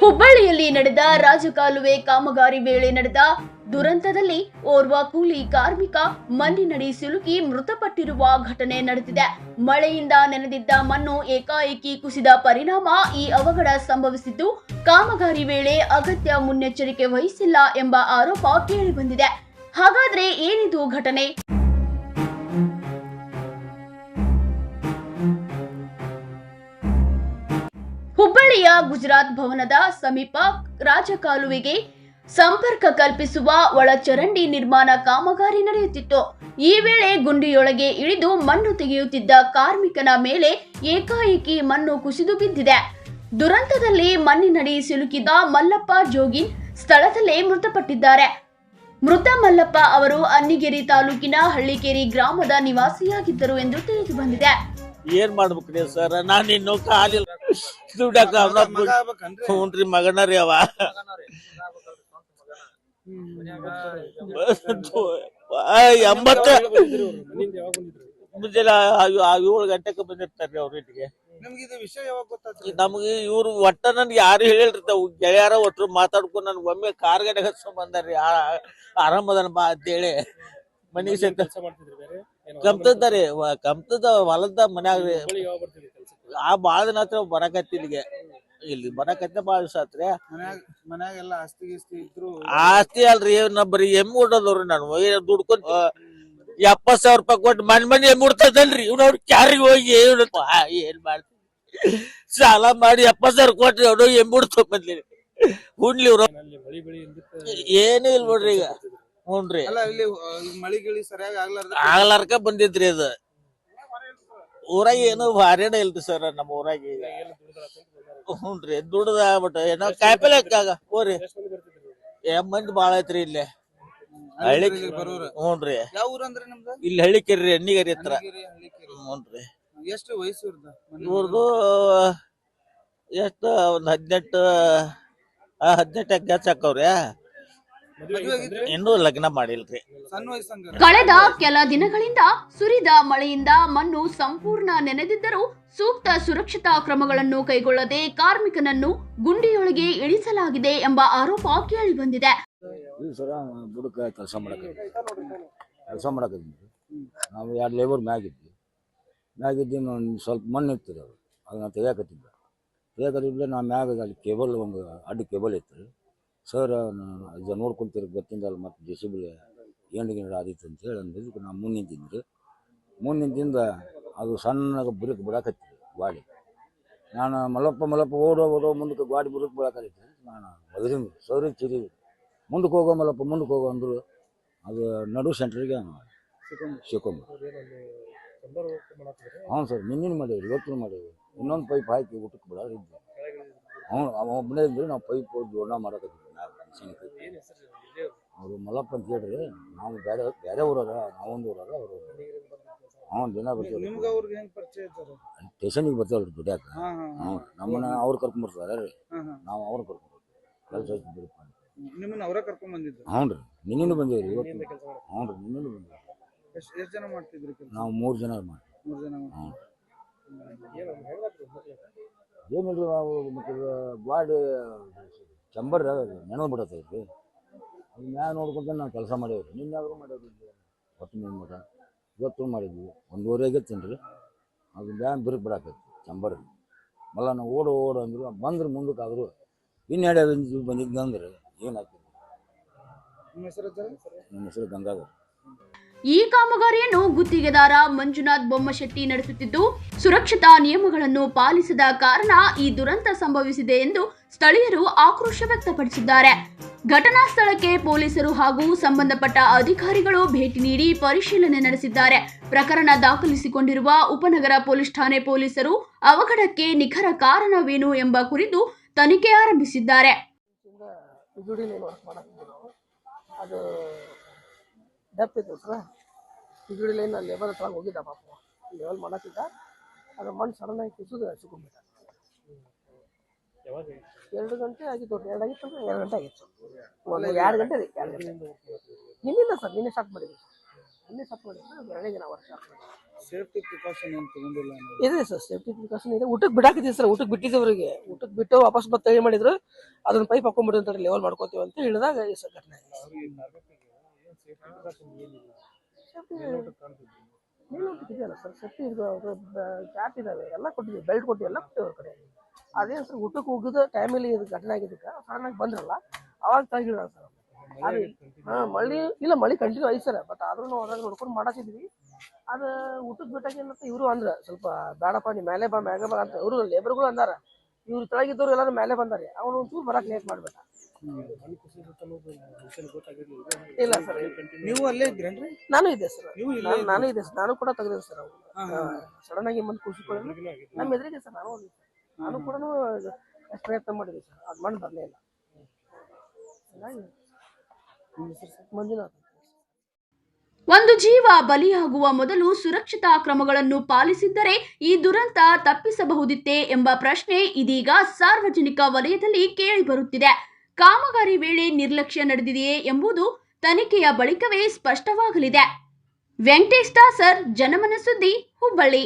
ಹುಬ್ಬಳ್ಳಿಯಲ್ಲಿ ನಡೆದ ರಾಜಕಾಲುವೆ ಕಾಮಗಾರಿ ವೇಳೆ ನಡೆದ ದುರಂತದಲ್ಲಿ ಓರ್ವ ಕೂಲಿ ಕಾರ್ಮಿಕ ಮಣ್ಣಿನಡಿ ಸಿಲುಕಿ ಮೃತಪಟ್ಟಿರುವ ಘಟನೆ ನಡೆದಿದೆ. ಮಳೆಯಿಂದ ನೆನೆದಿದ್ದ ಮಣ್ಣು ಏಕಾಏಕಿ ಕುಸಿದ ಪರಿಣಾಮ ಈ ಅವಘಡ ಸಂಭವಿಸಿದ್ದು, ಕಾಮಗಾರಿ ವೇಳೆ ಅಗತ್ಯ ಮುನ್ನೆಚ್ಚರಿಕೆ ವಹಿಸಿಲ್ಲ ಎಂಬ ಆರೋಪ ಕೇಳಿಬಂದಿದೆ. ಹಾಗಾದ್ರೆ ಏನಿದು ಘಟನೆ? ಹುಬ್ಬಳ್ಳಿಯ ಗುಜರಾತ್ ಭವನದ ಸಮೀಪ ರಾಜಕಾಲುವೆಗೆ ಸಂಪರ್ಕ ಕಲ್ಪಿಸುವ ಒಳಚರಂಡಿ ನಿರ್ಮಾಣ ಕಾಮಗಾರಿ ನಡೆಯುತ್ತಿತ್ತು. ಈ ವೇಳೆ ಗುಂಡಿಯೊಳಗೆ ಇಳಿದು ಮಣ್ಣು ತೆಗೆಯುತ್ತಿದ್ದ ಕಾರ್ಮಿಕನ ಮೇಲೆ ಏಕಾಏಕಿ ಮಣ್ಣು ಕುಸಿದು ಬಿದ್ದಿದೆ. ದುರಂತದಲ್ಲಿ ಮಣ್ಣಿನಡಿ ಸಿಲುಕಿದ ಮಲ್ಲಪ್ಪ ಜೋಗಿನ್ ಸ್ಥಳದಲ್ಲೇ ಮೃತಪಟ್ಟಿದ್ದಾರೆ. ಮೃತ ಮಲ್ಲಪ್ಪ ಅವರು ಅನ್ನಿಗೇರಿ ತಾಲೂಕಿನ ಹಳ್ಳಿಕೇರಿ ಗ್ರಾಮದ ನಿವಾಸಿಯಾಗಿದ್ದರು ಎಂದು ತಿಳಿದು ಬಂದಿದೆ. ಏನ್ ಮಾಡ್ಬೇಕ್ರಿ ಸರ್, ನಾನು ಇನ್ನು ಕಾಲಿಲ್ಲ ದುಡ್ಡಾಕ ಹ್ಞೂನ್ರಿ ಮಗನರಿ ಅವ ಮುಂಜಾನೆ 7 ಗಂಟೆಗೆ ಬಂದಿರ್ತಾರ್ರಿ ಅವ್ರ ಇಂಟಿಗೆ. ನಮ್ಗೆ ಇವ್ರು ಒಟ್ಟ ನನ್ಗೆ ಯಾರು ಹೇಳಿರ್ತಾವ ಗೆಳೆಯಾರ ಒಟ್ರು ಮಾತಾಡ್ಕೊಂಡು ನನ್ಗೆ ಒಮ್ಮೆ ಕಾರ್ ಗಡೆ ಹಚ್ಕೊಂಡ್ ಬಂದಾರ್ರಿ. ಆರಾಮದನ ಬಾ ಅಂತೇಳಿ ಮನಿ ಕಮ್ತದ್ರಿ ಕಮ್ತದ ಹೊಲದ ಮನ್ಯಾಗ್ರಿ. ಬಾಳ ದಿನ ಹತ್ರ ಬರಕತ್ತಿ ಇಲ್ಲಿಗೆ, ಇಲ್ಲಿ ಬರಕತ್ತ ಬಾಳ ದಿವಸ ಆತ್ರಿ. ಮನ್ಯಾಗೆಲ್ಲ ಆಸ್ತಿ ಅಲ್ರಿ, ಬರೀ ಎಮ್ಮಿ ಹೊಡೋದವ್ರಿ. ನಾನು ದುಡ್ಕೊಂಡ್ 70,000 ರೂಪಾಯಿ ಕೊಟ್ಟು ಮನೆ ಎಮ್ಮಿ ಹುಡ್ತದಲ್ರಿ. ಇವ್ನವ್ರು ಕ್ಯಾರಿಗೆ ಹೋಗಿ ಏನ್ ಮಾಡ್ತೀವಿ, ಸಾಲ ಮಾಡಿ 70,000 ಕೊಟ್ರಿ ಅವ್ರು ಎಮ್ಮಿ ಹುಡ್ತೋ ಬಂದ್ಲಿ. ಹುಡ್ಲಿ ಇವ್ರು ಏನೂ ಇಲ್ಲ ನೋಡ್ರಿ ಈಗ. ಹ್ಞೂನ್ರಿ, ಮಳಿಗಿಳಿ ಸರಿಯಾಗಿ ಆಗ್ಲಾರ್ಕ ಬಂದಿದ್ರಿ. ಅದು ಊರಾಗ ಏನು ಭಾರಿನ ಇಲ್ರಿ ಸರ್ ನಮ್ಮ ಊರಾಗ ಈಗ. ಹ್ಞೂನ್ರಿ, ದುಡ್ದ ಬಟ್ ಏನೋ ಕಾಯಿಪಲ್ಲೆ ಹೋರಿ ಮಂದಿ ಬಾಳ ಐತ್ರಿ ಇಲ್ಲಿ ಹಳ್ಳಿ. ಹ್ಞೂನ್ರಿ, ಇಲ್ಲಿ ಹಳ್ಳಿಕೇರಿ ಅನ್ನಿಗೇರಿ ಹತ್ರ. ಹ್ಞೂನ್ರಿ, ಎಷ್ಟು ವಯಸ್ಸು ಇವ್ರದ್ದು ಎಷ್ಟು ಒಂದ್ 18 ಹೆಚ್ಚಾಕವ್ರಿ. ಇನ್ನೂ ಲಗ್ನ ಮಾಡಿಲ್ರಿ. ಕಳೆದ ಕೆಲ ದಿನಗಳಿಂದ ಸುರಿದ ಮಳೆಯಿಂದ ಮಣ್ಣು ಸಂಪೂರ್ಣ ನೆನೆದಿದ್ದರೂ ಸೂಕ್ತ ಸುರಕ್ಷತಾ ಕ್ರಮಗಳನ್ನು ಕೈಗೊಳ್ಳದೆ ಕಾರ್ಮಿಕನನ್ನು ಗುಂಡಿಯೊಳಗೆ ಇಳಿಸಲಾಗಿದೆ ಎಂಬ ಆರೋಪ ಕೇಳಿಬಂದಿದೆ. ಬುಡಕ ಕೆಲಸ ಮಾಡಕತ್ತೀವಿ ನಾವು. 2 ಲೇಬರ್ ಮ್ಯಾಗಿದ್ವಿ. ಸ್ವಲ್ಪ ಮಣ್ಣು ಇತ್ತು, ಅದನ್ನ ತೆಗಿಯಾಕತ್ತಿದ್ದೆ. ನಾ ಮ್ಯಾಗ ಅಲ್ಲಿ ಕೇಬಲ್ ಒಂದು ಅಡ್ಡ ಕೇಬಲ್ ಇತ್ತು ಸರ್. ಅದು ನೋಡ್ಕೊಂತೀರಿ ಗೊತ್ತಿಂದಲ್ಲ, ಮತ್ತೆ JCB ಗಿಂಡ ಆದಿತ್ತು ಅಂತ ಹೇಳಿ ಅಂದಿದ್ದಕ್ಕೆ ನಾವು ಮುಂದೆ ನಿಂತಿದ್ರಿ. ನಿಂತಿಂದ ಅದು ಸಣ್ಣ ಬುರಕ್ಕೆ ಬಿಡಾಕತ್ತೀವಿ ಗಾಡಿ. ನಾನು ಮಲ್ಲಪ್ಪ ಓಡೋ ಮುಂದಕ್ಕೆ ಗಾಡಿ ಬುರಕ್ಕೆ ಬಿಡಾಕತ್ತೀವಿ. ನಾನು ಮೊದಲಿಂದ ಸೌರಿ ಚಿರಿ ಮುಂದಕ್ಕೆ ಹೋಗೋ ಮಲ್ಲಪ್ಪ ಅಂದರು. ಅದು ನಡು ಸೆಂಟ್ರಿಗೆ ಸಿಕ್ಕೊಂಬ. ಹ್ಞೂ ಸರ್, ನಿನ್ನೆ ಮಾಡೀವಿ, ಇವತ್ತು ಮಾಡೀವಿ. ಇನ್ನೊಂದು ಪೈಪ್ ಹಾಕಿ ಊಟಕ್ಕೆ ಬಿಡೋರಿದ್ವಿ. ಅವ ಒಬ್ಬನೇ ಇದ್ರಿ, ನಾವು ಪೈಪ್ ಜೋಡಣೆ ಮಾಡಕತ್ತಿದ್ವಿ. ಅವರು ಮಲ್ಲಪ್ಪ ಅಂತ ಹೇಳ್ರಿ. ನಾವು ಬೇರೆ ಊರವ್ರ, ನಾವೊಂದು ಊರವ್ರ, ಅವರು ದಿನ ಬರ್ತೀವಿ. ಸ್ಟೇಷನಿಗೆ ಬರ್ತಾವಲ್ರಿ ದುಡ್ಯಾಕ. ನಮ್ಮನ್ನ ಅವ್ರು ಕರ್ಕೊಂಡ್ಬರ್ತಾರೆ ರೀ, ನಾವು ಅವ್ರು ಕರ್ಕೊಂಡ್ಬರ್ತೀವಿ. ಕೆಲಸ ಬಿಡಪ್ಪ ಅಂತ ನಿಮ್ಮನ್ನ ಅವರ ಕರ್ಕೊಂಡ್ ಬಂದಿದ್ರು. ಹ್ಞೂ ರೀ, ನಿನ್ನೆ ಬಂದೇವ್ರಿ, ಇವತ್ತು. ಹ್ಞೂ ರೀ, ನಿನ್ನೆ ಬಂದೇವಿ. ಎಷ್ಟು ಜನ ಮಾಡ್ತಿದ್ರಿ? ನಾವು 3 ಜನ ಮಾಡ್ತೀವಿ. ಹ್ಞೂ, ಏನಿಲ್ಲ ನಾವು ಮತ್ತೆ ಗಾಡಿ ಚಂಬರ್ ನೆನವು ಬಿಡತ್ತೈತಿ. ಅದು ಮ್ಯಾಗ ನೋಡ್ಕೊಂತ ನಾವು ಕೆಲಸ ಮಾಡೇವ್ರಿ. ನಿನ್ನೆಯಾದರೂ ಮಾಡೇವ್ರಿ, ಹೊತ್ತು ಮೇಲೆ ಮಠ ಇವತ್ತು ಮಾಡಿದ್ವಿ. 1:30 ಆಗೈತೇನು ರೀ. ಅದು ಬ್ಯಾಂಕ್ ಬಿರುಕು ಬಿಡಾಕೈತಿ ಚಂಬರ್. ಮಲ್ಲ ನಾವು ಓಡು ಅಂದ್ರು ಬಂದ್ರೆ ಮುಂದಕ್ಕಾದ್ರು ಇನ್ನೆರಡು ಬಂದಿದ್ದಂದ್ರೆ ಏನಾಗ್ತದೆ. ನಿಮ್ಮ ಹೆಸರು ಗಂಗಾಧರ್. ಈ ಕಾಮಗಾರಿಯನ್ನು ಗುತ್ತಿಗೆದಾರ ಮಂಜುನಾಥ್ ಬೊಮ್ಮಶೆಟ್ಟಿ ನಡೆಸುತ್ತಿದ್ದು, ಸುರಕ್ಷತಾ ನಿಯಮಗಳನ್ನು ಪಾಲಿಸದ ಕಾರಣ ಈ ದುರಂತ ಸಂಭವಿಸಿದೆ ಎಂದು ಸ್ಥಳೀಯರು ಆಕ್ರೋಶ ವ್ಯಕ್ತಪಡಿಸಿದ್ದಾರೆ. ಘಟನಾ ಸ್ಥಳಕ್ಕೆ ಪೊಲೀಸರು ಹಾಗೂ ಸಂಬಂಧಪಟ್ಟ ಅಧಿಕಾರಿಗಳು ಭೇಟಿ ನೀಡಿ ಪರಿಶೀಲನೆ ನಡೆಸಿದ್ದಾರೆ. ಪ್ರಕರಣ ದಾಖಲಿಸಿಕೊಂಡಿರುವ ಉಪನಗರ ಪೊಲೀಸ್ ಠಾಣೆ ಪೊಲೀಸರು ಅವಘಡಕ್ಕೆ ನಿಖರ ಕಾರಣವೇನು ಎಂಬ ಕುರಿತು ತನಿಖೆ ಆರಂಭಿಸಿದ್ದಾರೆ. ಡೆಪ್ತ್ ಇತ್ತು ಸರ್. ಬಿಜುಡಿ ಲೈನ್ ಲೇಬರ್ ಹತ್ರ ಹೋಗಿದ್ದ ಪಾಪ, ಲೆವೆಲ್ ಮಾಡತ್ತಿದ್ದ. ಅದು ಮಣ್ಣು ಸಡನ್ನಾಗಿ ಕುಸಿದು ಸಿಕ್ಕೊಂಡ್ಬಿಟ್ಟ. 2 ಗಂಟೆ ಆಗಿತ್ತು, 2 ಆಗಿತ್ತು, 2 ಗಂಟೆ ಆಗಿತ್ತು. 2 ಗಂಟೆ ರೀ, 2 ಗಂಟೆ. ನಿನ್ನಿಲ್ಲ ಸರ್, ನಿನ್ನೆ ಸ್ಟಾರ್ಟ್ ಮಾಡಿದ್ವಿ. ನಿನ್ನೆ ಸ್ಟಾರ್ಟ್ ಮಾಡಿದ್ರೆ 2ನೇ ದಿನ ಅವರ್ ಸ್ಟಾರ್ಟ್ ಮಾಡಿದ್ವಿ. ಸೇಫ್ಟಿ ಪ್ರಿಕಾಷನ್ ಏನ್ ತಗೊಂಡಿಲ್ಲ ಅನ್ನೋದು. ಇದೆ ಸರ್, ಸೇಫ್ಟಿ ಪ್ರಿಕಾಷನ್ ಇದೆ. ಊಟಕ್ಕೆ ಬಿಡಾಕಿದ್ದೀವಿ ಸರ್, ಊಟಕ್ಕೆ ಬಿಟ್ಟಿದ್ದವರಿಗೆ. ಊಟಕ್ಕೆ ಬಿಟ್ಟು ವಾಪಸ್ ಮತ್ತೆ ಏನು ಮಾಡಿದ್ರು, ಅದನ್ನ ಪೈಪ್ ಹಾಕೊಂಡ್ಬಿಡಿ ಅಂತ ಲೆವೆಲ್ ಮಾಡ್ಕೋತೀವಿ ಅಂತ ಹೇಳಿದಾಗ ಈ ಸರ್ ಘಟನೆ ಆಗಿದೆ. ಸೇಫ್ಟಿ ಮೇಲ್ನೋಟಕ್ಕೆ ಇದೆಯಲ್ಲ ಸರ್, ಸೇಫ್ಟಿ ಕ್ಯಾಪ್ ಇದಾವೆ, ಎಲ್ಲ ಕೊಟ್ಟಿದ್ದೀವಿ, ಬೆಲ್ಟ್ ಕೊಟ್ಟಿವಿ, ಎಲ್ಲ ಕೊಟ್ಟಿವಿ ಅವ್ರ ಕಡೆ. ಅದೇನು ಸರ್, ಊಟಕ್ಕೆ ಹೋಗಿದ ಟೈಮಲ್ಲಿ ಇದು ಘಟನೆ ಆಗಿದ್ದಕ್ಕೆ ಸಡನ್ನಾಗಿ ಬಂದ್ರಲ್ಲ, ಅವಾಗ ತೆಗಿಲ್ಲ ಸರ್. ಮಳಿ ಕಂಟಿನ್ಯೂ ಐತೆ ಸರ್, ಬಟ್ ಆದ್ರೂ ನಾವು ಅದ್ರಾಗ ನೋಡ್ಕೊಂಡು ಮಾಡಾಕಿದ್ವಿ. ಅದು ಊಟಕ್ಕೆ ಬಿಟ್ಟಾಗ ಏನಂತ ಇವರು ಅಂದ್ರೆ ಸ್ವಲ್ಪ ಬೇಡಪ್ಪ ನೀ ಮೇಲೆ ಬಾ ಮ್ಯಾಗ ಬಾ ಅಂತ ಇವರು ಲೇಬರ್ಗಳು ಅಂದಾರ. ಇವ್ರು ಕೆಳಗಿದ್ದವ್ರು ಎಲ್ಲರೂ ಮೇಲೆ ಬಂದಾರೆ, ಅವನು ಒಂಚೂರು ಬರಕ್ಕೆ ಲೇಟ್ ಮಾಡ್ಬೇಕ. ಇಲ್ಲ ಸರ್, ನೀವು ಅಲ್ಲೇ ಇದ್ರೇನ್ರಿ? ನಾನು ಇದ್ದೆ ಸರ್, ನೀವು ಇಲ್ಲೇ ನಾನು ಇದೆ ಸರ್, ನಾನು ಕೂಡ ತೆಗೆದಿದ್ದೆ ಸರ್. ಅವ್ರು ಸಡನ್ ಆಗಿ ಮುಂದೆ ಖುಷಿಕೊಳ್ಳಿ ನಮ್ಮ ಎದುರಿಗೆ ಸರ್, ನಾನು ಕೂಡ ಎಷ್ಟು ಪ್ರಯತ್ನ ಮಾಡಿದ್ವಿ ಸರ್, ಅದು ಮಣ್ಣು ಬರಲೇ ಇಲ್ಲ. ಮಂಜುನಾಥ್. ಒಂದು ಜೀವ ಬಲಿಯಾಗುವ ಮೊದಲು ಸುರಕ್ಷತಾ ಕ್ರಮಗಳನ್ನು ಪಾಲಿಸಿದ್ದರೆ ಈ ದುರಂತ ತಪ್ಪಿಸಬಹುದಿತ್ತೇ ಎಂಬ ಪ್ರಶ್ನೆ ಇದೀಗ ಸಾರ್ವಜನಿಕ ವಲಯದಲ್ಲಿ ಕೇಳಿಬರುತ್ತಿದೆ. ಕಾಮಗಾರಿ ವೇಳೆ ನಿರ್ಲಕ್ಷ್ಯ ನಡೆದಿದೆಯೇ ಎಂಬುದು ತನಿಖೆಯ ಬಳಿಕವೇ ಸ್ಪಷ್ಟವಾಗಲಿದೆ. ವೆಂಕಟೇಶ್ ದಾಸರ್, ಜನಮನ ಸುದ್ದಿ, ಹುಬ್ಬಳ್ಳಿ.